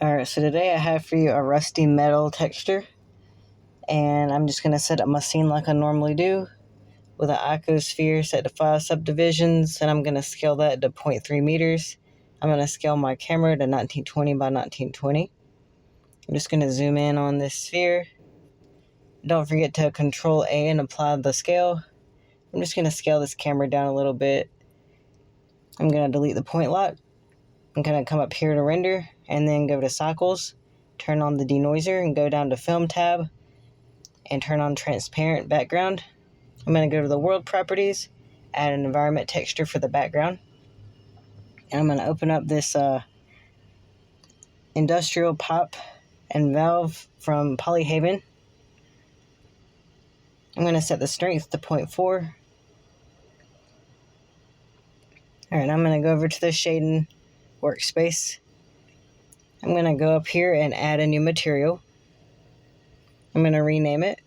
Alright, so today I have for you a rusty metal texture, and I'm just going to set up my scene like I normally do with an icosphere set to 5 subdivisions, and I'm going to scale that to 0.3 meters. I'm going to scale my camera to 1920 by 1920. I'm just going to zoom in on this sphere. Don't forget to Control A and apply the scale. I'm just going to scale this camera down a little bit. I'm going to delete the point lock. I'm going to come up here to render and then go to cycles, turn on the denoiser and go down to film tab and turn on transparent background. I'm going to go to the world properties, add an environment texture for the background. And I'm going to open up this industrial pipe and valve from Polyhaven. I'm going to set the strength to 0.4. Alright, I'm going to go over to the shading workspace. I'm going to go up here and add a new material. I'm going to rename it.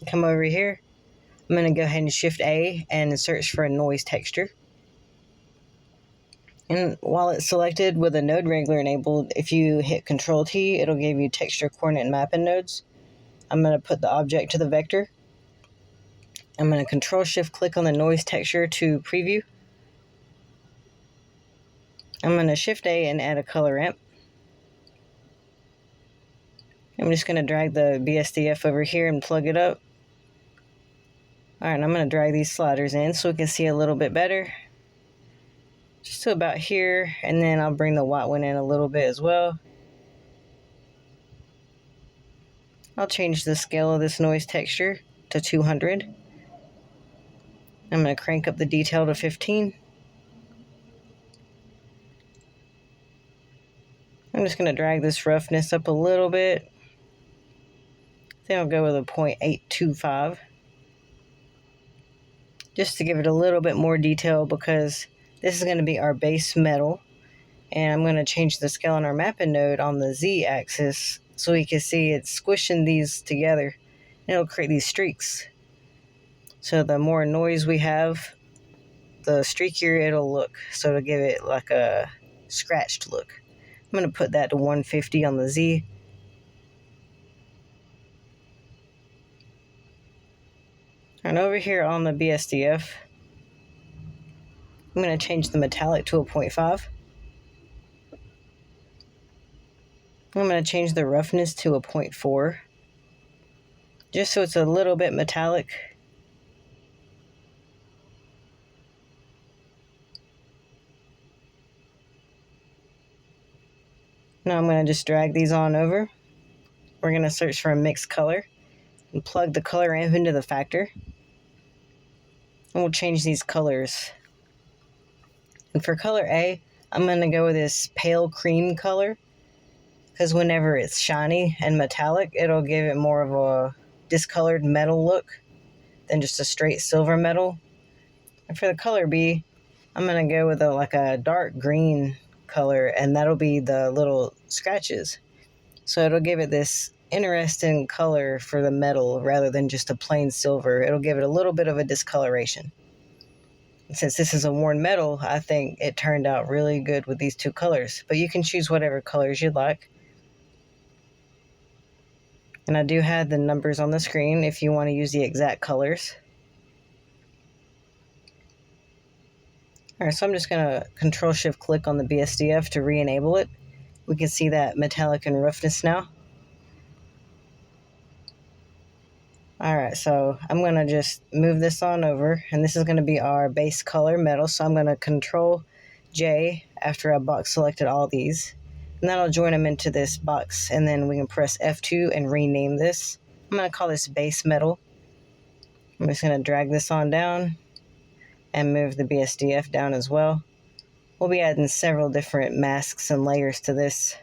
Come over here. I'm going to go ahead and Shift A and search for a noise texture. And while it's selected with a node wrangler enabled, if you hit Control T, it'll give you texture coordinate mapping nodes. I'm going to put the object to the vector. I'm going to Control Shift click on the noise texture to preview. I'm going to Shift A and add a color ramp. I'm just going to drag the BSDF over here and plug it up. Alright, I'm going to drag these sliders in so we can see a little bit better. Just to about here, and then I'll bring the white one in a little bit as well. I'll change the scale of this noise texture to 200. I'm going to crank up the detail to 15. I'm just going to drag this roughness up a little bit. Then I'll go with a 0.825. Just to give it a little bit more detail, because this is going to be our base metal. And I'm going to change the scale on our mapping node on the Z axis so we can see it's squishing these together. And it'll create these streaks. So the more noise we have, the streakier it'll look. So it'll give it like a scratched look. I'm going to put that to 150 on the Z. And over here on the BSDF, I'm going to change the metallic to a 0.5. I'm going to change the roughness to a 0.4. Just so it's a little bit metallic. Now I'm going to just drag these on over. We're going to search for a mixed color and plug the color ramp into the factor. And we'll change these colors. And for color A, I'm going to go with this pale cream color, because whenever it's shiny and metallic, it'll give it more of a discolored metal look than just a straight silver metal. And for the color B, I'm going to go with a dark green color, and that'll be the little scratches. So it'll give it this interesting color for the metal rather than just a plain silver. It'll give it a little bit of a discoloration. And since this is a worn metal, I think it turned out really good with these two colors. But you can choose whatever colors you'd like. And I do have the numbers on the screen if you want to use the exact colors. Alright, so I'm just going to Control Shift click on the BSDF to re-enable it. We can see that metallic and roughness now. Alright, so I'm going to just move this on over, and this is going to be our base color metal, so I'm going to Control J after I box selected all these. And that'll join them into this box, and then we can press F2 and rename this. I'm going to call this base metal. I'm just going to drag this on down and move the BSDF down as well. We'll be adding several different masks and layers to this.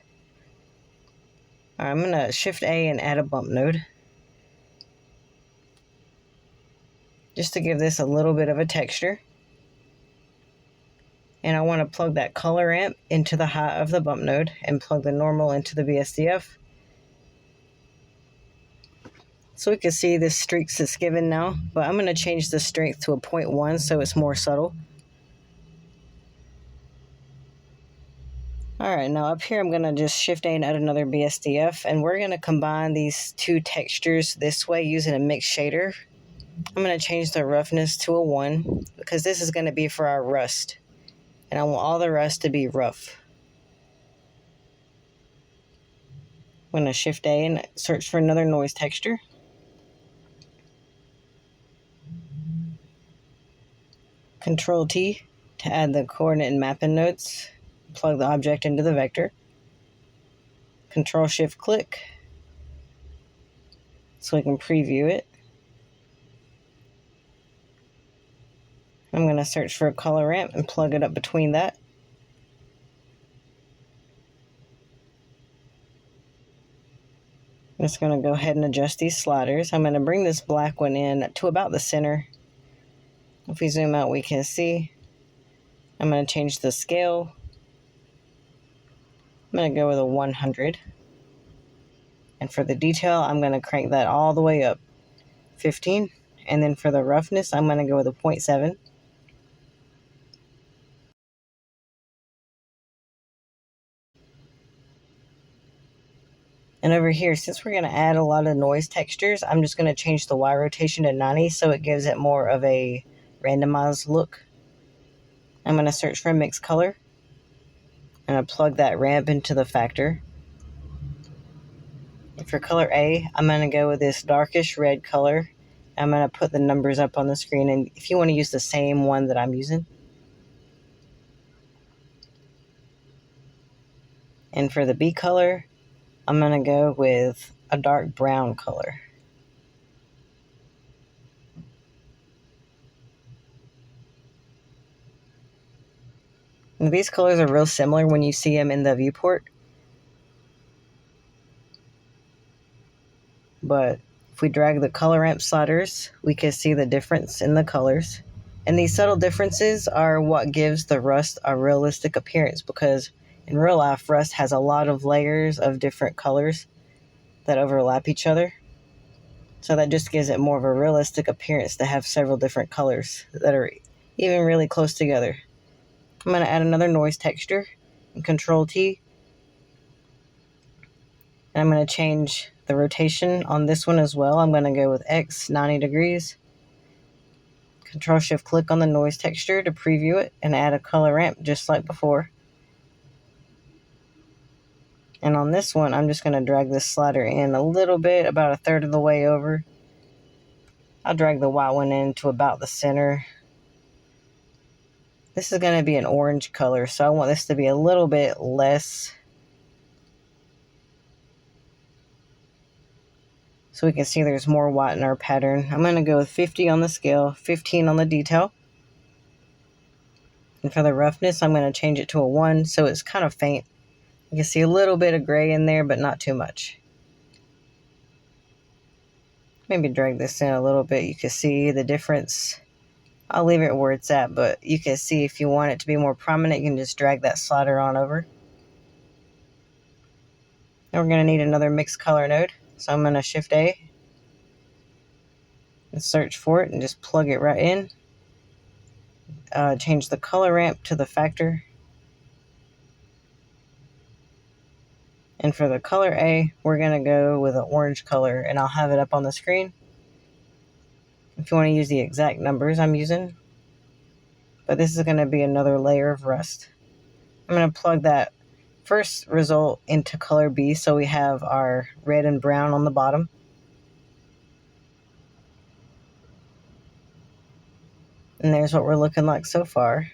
Alright, I'm going to Shift A and add a bump node, just to give this a little bit of a texture. And I want to plug that color ramp into the height of the bump node and plug the normal into the BSDF. So we can see the streaks it's given now, but I'm going to change the strength to a 0.1 so it's more subtle. Alright, now up here I'm going to just Shift A and add another BSDF, and we're going to combine these two textures this way using a mix shader. I'm going to change the roughness to a 1 because this is going to be for our rust, and I want all the rust to be rough. I'm going to Shift A and search for another noise texture. Control T to add the coordinate and mapping nodes. Plug the object into the vector. Control Shift click so we can preview it. I'm going to search for a color ramp and plug it up between that. I'm just going to go ahead and adjust these sliders. I'm going to bring this black one in to about the center. If we zoom out, we can see. I'm going to change the scale. I'm going to go with a 100. And for the detail, I'm going to crank that all the way up, 15. And then for the roughness, I'm going to go with a 0.7. And over here, since we're going to add a lot of noise textures, I'm just going to change the Y rotation to 90 so it gives it more of a randomized look. I'm going to search for a mix color, and I plug that ramp into the factor. And for color A, I'm going to go with this darkish red color. I'm going to put the numbers up on the screen, and if you want to use the same one that I'm using. And for the B color, I'm going to go with a dark brown color. And these colors are real similar when you see them in the viewport. But if we drag the color ramp sliders, we can see the difference in the colors. And these subtle differences are what gives the rust a realistic appearance, because in real life, rust has a lot of layers of different colors that overlap each other. So that just gives it more of a realistic appearance to have several different colors that are even really close together. I'm going to add another noise texture and Control T. And I'm going to change the rotation on this one as well. I'm going to go with X 90 degrees. Control Shift click on the noise texture to preview it and add a color ramp just like before. And on this one, I'm just going to drag this slider in a little bit, about a third of the way over. I'll drag the white one in to about the center. This is going to be an orange color, so I want this to be a little bit less, so we can see there's more white in our pattern. I'm going to go with 50 on the scale, 15 on the detail. And for the roughness, I'm going to change it to a 1, so it's kind of faint. You can see a little bit of gray in there, but not too much. Maybe drag this in a little bit. You can see the difference. I'll leave it where it's at, but you can see if you want it to be more prominent, you can just drag that slider on over. And we're going to need another mixed color node. So I'm going to Shift A and search for it and just plug it right in. Change the color ramp to the factor. And for the color A, we're going to go with an orange color, and I'll have it up on the screen if you want to use the exact numbers I'm using. But this is going to be another layer of rust. I'm going to plug that first result into color B so we have our red and brown on the bottom. And there's what we're looking like so far.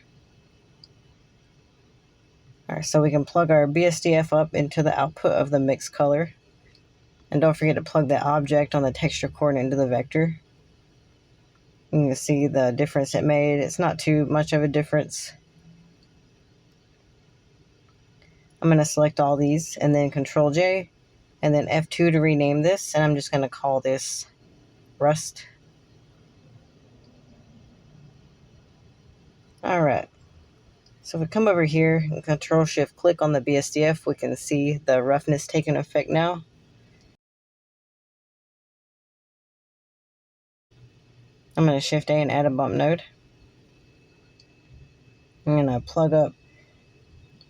Alright, so we can plug our BSDF up into the output of the mixed color. And don't forget to plug the object on the texture coordinate into the vector. You can see the difference it made. It's not too much of a difference. I'm going to select all these and then Control J and then F2 to rename this. And I'm just going to call this Rust. Alright. So if we come over here and Control Shift click on the BSDF, we can see the roughness taking effect now. I'm going to Shift A and add a bump node. I'm going to plug up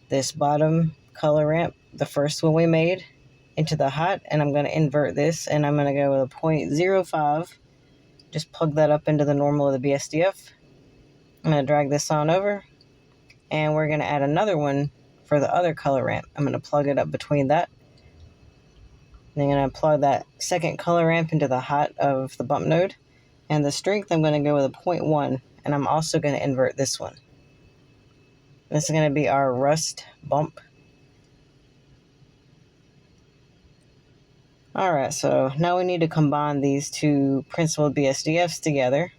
this bottom color ramp, the first one we made, into the hot, and I'm going to invert this, and I'm going to go with a 0.05. Just plug that up into the normal of the BSDF. I'm going to drag this on over, and we're going to add another one for the other color ramp. I'm going to plug it up between that. And I'm going to plug that second color ramp into the hot of the bump node. And the strength, I'm going to go with a 0.1, and I'm also going to invert this one. This is going to be our rust bump. Alright, so now we need to combine these two principled BSDFs together.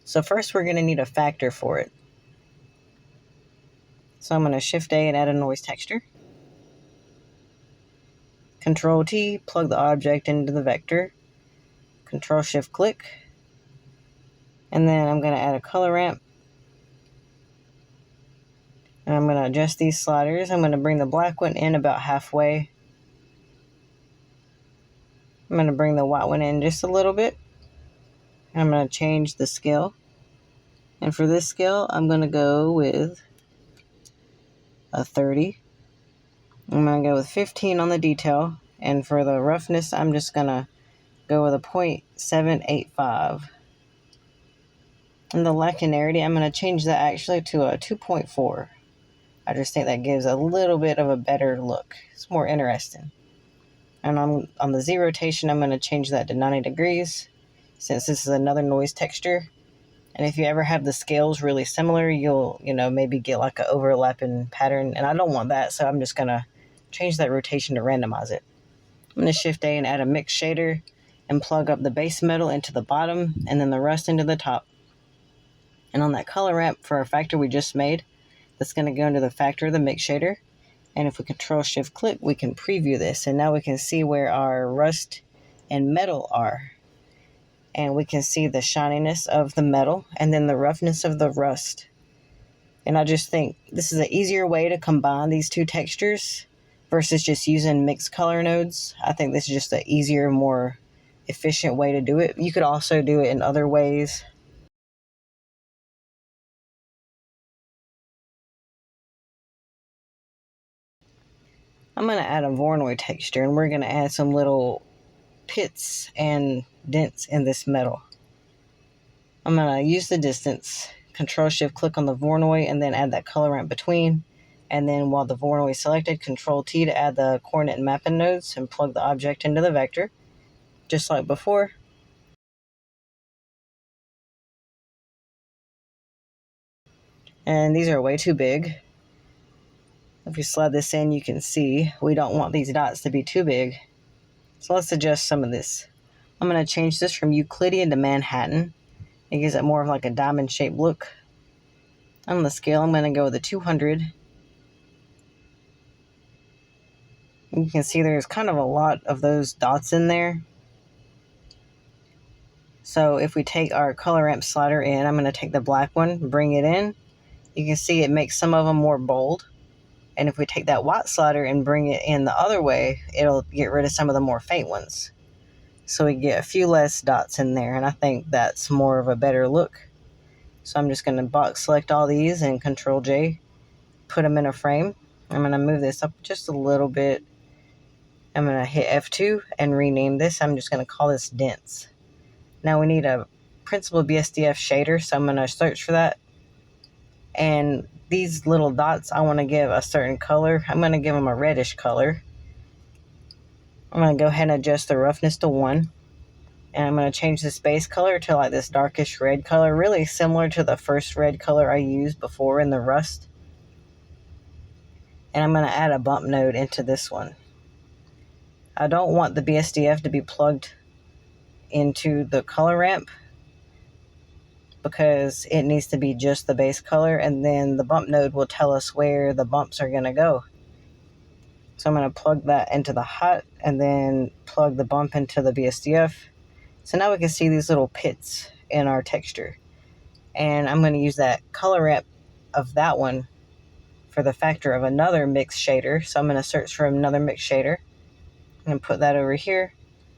So first we're going to need a factor for it. So I'm going to Shift A and add a noise texture. Control T, plug the object into the vector. Control Shift click. And then I'm going to add a color ramp. And I'm going to adjust these sliders. I'm going to bring the black one in about halfway. I'm going to bring the white one in just a little bit. And I'm going to change the scale. And for this scale, I'm going to go with a 30. I'm going to go with 15 on the detail. And for the roughness, I'm just going to go with a 0.785. And the linearity, I'm going to change that actually to a 2.4. I just think that gives a little bit of a better look. It's more interesting. And on the Z rotation, I'm going to change that to 90 degrees since this is another noise texture. And if you ever have the scales really similar, you'll, maybe get like an overlapping pattern. And I don't want that, so I'm just going to change that rotation to randomize it. I'm going to Shift A and add a mix shader and plug up the base metal into the bottom and then the rust into the top. And on that color ramp for our factor we just made, that's going to go into the factor of the mix shader. And if we Control Shift click, we can preview this. And now we can see where our rust and metal are. And we can see the shininess of the metal and then the roughness of the rust. And I just think this is an easier way to combine these two textures versus just using mixed color nodes. I think this is just an easier, more efficient way to do it. You could also do it in other ways. I'm going to add a Voronoi texture, and we're going to add some little pits and dents in this metal. I'm going to use the distance, Control Shift click on the Voronoi, and then add that color ramp between. And then while the Voronoi is selected, Control T to add the coordinate mapping nodes and plug the object into the vector, just like before. And these are way too big. If you slide this in, you can see we don't want these dots to be too big. So let's adjust some of this. I'm going to change this from Euclidean to Manhattan. It gives it more of like a diamond-shaped look. On the scale, I'm going to go with a 200. You can see there's kind of a lot of those dots in there. So if we take our color ramp slider in, I'm going to take the black one, bring it in. You can see it makes some of them more bold. And if we take that white slider and bring it in the other way, it'll get rid of some of the more faint ones. So we get a few less dots in there, and I think that's more of a better look. So I'm just going to box select all these and Control J, put them in a frame. I'm going to move this up just a little bit. I'm going to hit F2 and rename this. I'm just going to call this Dents. Now we need a Principled BSDF shader, so I'm going to search for that. And these little dots, I want to give a certain color. I'm going to give them a reddish color. I'm going to go ahead and adjust the roughness to 1. And I'm going to change this base color to like this darkish red color, really similar to the first red color I used before in the rust. And I'm going to add a bump node into this one. I don't want the BSDF to be plugged into the color ramp because it needs to be just the base color, and then the bump node will tell us where the bumps are going to go. So I'm going to plug that into the hot and then plug the bump into the BSDF. So now we can see these little pits in our texture. And I'm going to use that color ramp of that one for the factor of another mix shader. So I'm going to search for another mix shader and put that over here.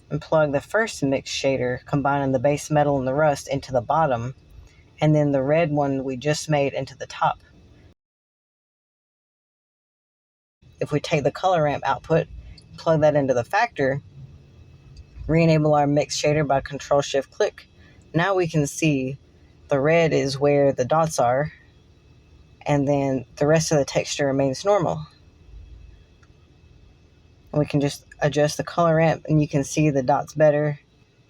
and plug the first mix shader, combining the base metal and the rust, into the bottom, and then the red one we just made into the top. If we take the color ramp output, plug that into the factor, re-enable our mix shader by Control-Shift-Click, now we can see the red is where the dots are, and then the rest of the texture remains normal. And we can just adjust the color ramp and you can see the dots better.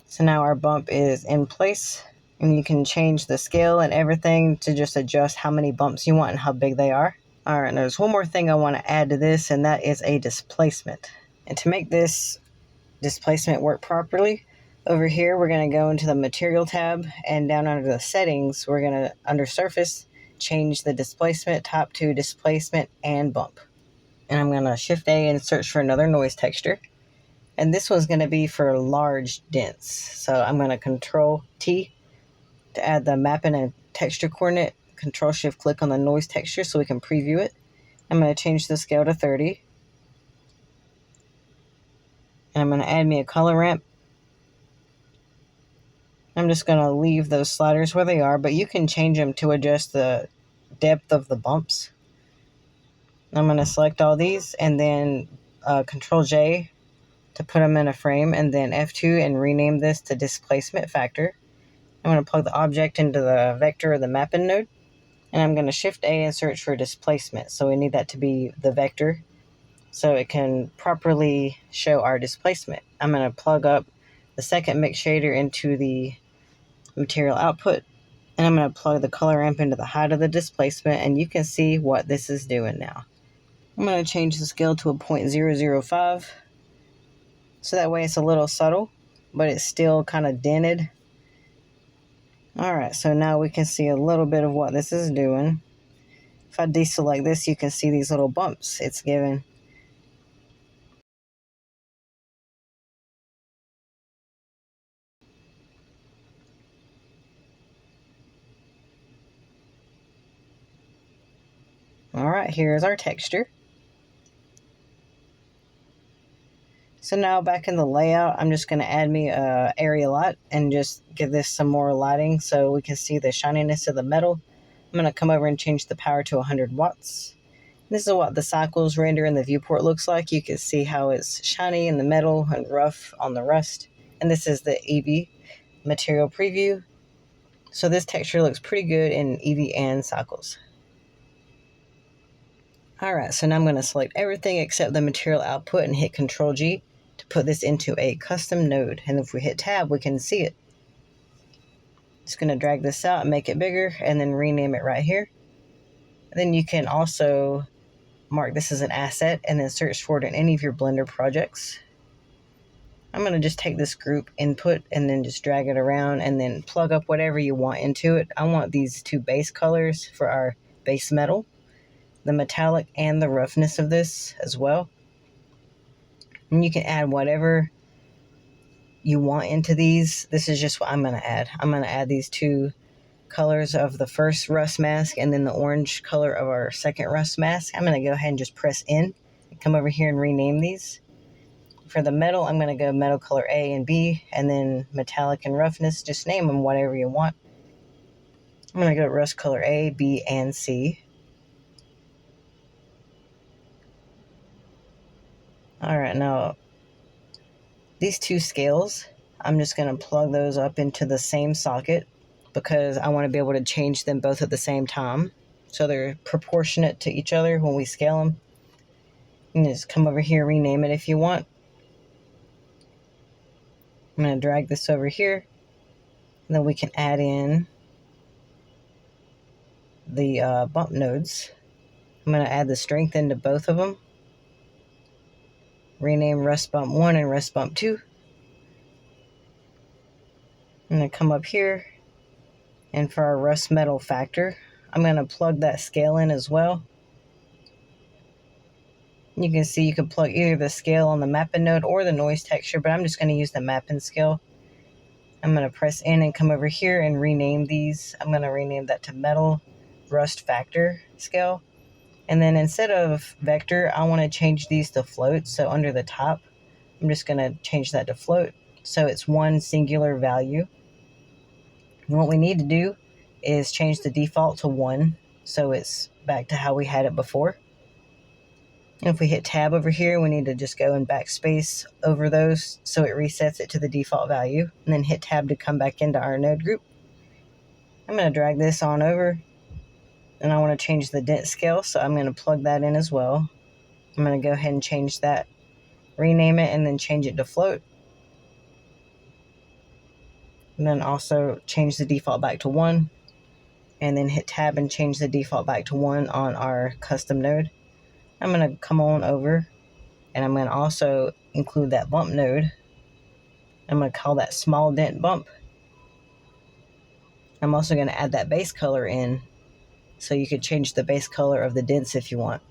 So now our bump is in place, and you can change the scale and everything to just adjust how many bumps you want and how big they are. All right, there's one more thing I want to add to this, and that is a displacement. And to make this displacement work properly, over here we're going to go into the Material tab, and down under the settings we're going to, under Surface, change the displacement top to displacement and bump. And I'm going to Shift A and search for another noise texture. And this one's going to be for large dents. So I'm going to Control T to add the mapping and texture coordinate. Control Shift click on the noise texture so we can preview it. I'm going to change the scale to 30. And I'm going to add me a color ramp. I'm just going to leave those sliders where they are, but you can change them to adjust the depth of the bumps. I'm going to select all these and then Control J to put them in a frame, and then F2 and rename this to displacement factor. I'm going to plug the object into the vector or the mapping node, and I'm going to Shift A and search for displacement. So we need that to be the vector so it can properly show our displacement. I'm going to plug up the second mix shader into the material output, and I'm going to plug the color ramp into the height of the displacement, and you can see what this is doing now. I'm going to change the scale to a 0.005 so that way it's a little subtle, but it's still kind of dented. Alright, so now we can see a little bit of what this is doing. If I deselect this, you can see these little bumps it's giving. Alright, here's our texture. So now back in the layout, I'm just going to add me a area light and just give this some more lighting so we can see the shininess of the metal. I'm going to come over and change the power to 100 watts. This is what the cycles render in the viewport looks like. You can see how it's shiny in the metal and rough on the rust. And this is the EV material preview. So this texture looks pretty good in EV and cycles. Alright, so now I'm going to select everything except the material output and hit Control G to put this into a custom node. And if we hit tab, we can see it. Just going to drag this out and make it bigger and then rename it right here. And then you can also mark this as an asset and then search for it in any of your Blender projects. I'm going to just take this group input and then just drag it around and then plug up whatever you want into it. I want these two base colors for our base metal, the metallic and the roughness of this as well. And you can add whatever you want into these. This is just what I'm going to add. I'm going to add these two colors of the first rust mask and then the orange color of our second rust mask. I'm going to go ahead and just press in and come over here and rename these. For the metal, I'm going to go metal color A and B, and then metallic and roughness, just name them whatever you want. I'm going to go rust color A, B, and C. Alright, now these two scales, I'm just going to plug those up into the same socket because I want to be able to change them both at the same time. So they're proportionate to each other when we scale them. You can just come over here, rename it if you want. I'm going to drag this over here, and then we can add in the bump nodes. I'm going to add the strength into both of them. Rename Rust Bump 1 and Rust Bump 2. I'm going to come up here, and for our Rust Metal Factor, I'm going to plug that scale in as well. You can see you can plug either the scale on the mapping node or the noise texture, but I'm just going to use the mapping scale. I'm going to press in and come over here and rename these. I'm going to rename that to Metal Rust Factor scale. And then instead of vector, I want to change these to float. So under the top, I'm just going to change that to float. so it's one singular value. And what we need to do is change the default to 1, so it's back to how we had it before. And if we hit tab over here, we need to just go and backspace over those so it resets it to the default value, and then hit tab to come back into our node group. I'm going to drag this on over, and I want to change the dent scale, so I'm going to plug that in as well. I'm going to go ahead and change that, rename it, and then change it to float. And then also change the default back to 1, and then hit tab and change the default back to 1 on our custom node. I'm going to come on over, and I'm going to also include that bump node. I'm going to call that small dent bump. I'm also going to add that base color in, so you could change the base color of the dents if you want.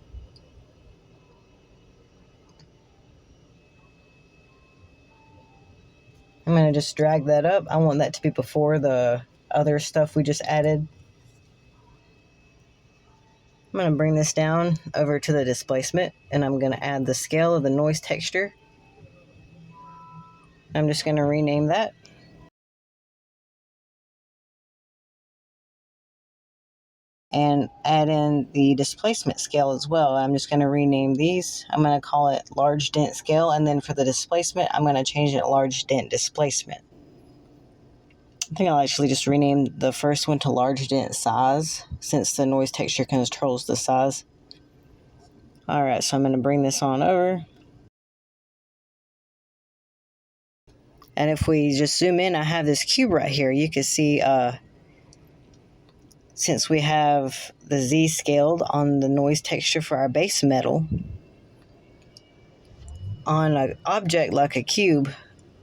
I'm going to just drag that up. I want that to be before the other stuff we just added. I'm going to bring this down over to the displacement, and I'm going to add the scale of the noise texture. I'm just going to rename that. And add in the displacement scale as well. I'm just going to rename these. I'm going to call it large dent scale, and then for the displacement, I'm going to change it large dent displacement. I think I'll actually just rename the first one to large dent size, since the noise texture controls the size. Alright, so I'm going to bring this on over. And if we just zoom in, I have this cube right here. You can see, since we have the Z scaled on the noise texture for our base metal, on an object like a cube,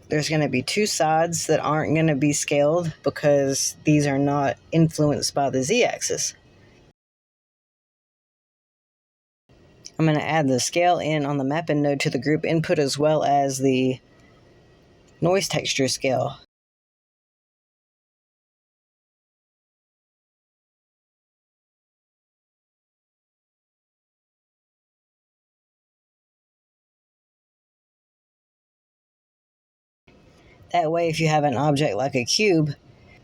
there's going to be 2 sides that aren't going to be scaled because these are not influenced by the Z-axis. I'm going to add the scale in on the mapping node to the group input as well as the noise texture scale. That way, if you have an object like a cube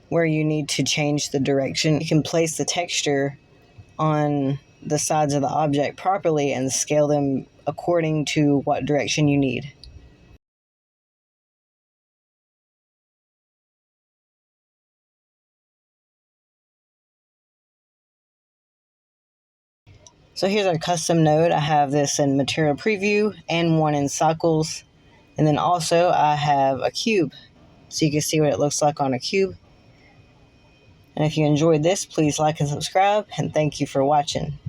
where you need to change the direction, you can place the texture on the sides of the object properly and scale them according to what direction you need. So here's our custom node. I have this in material preview and one in cycles. And then also I have a cube, so you can see what it looks like on a cube. And if you enjoyed this, please like and subscribe, and thank you for watching.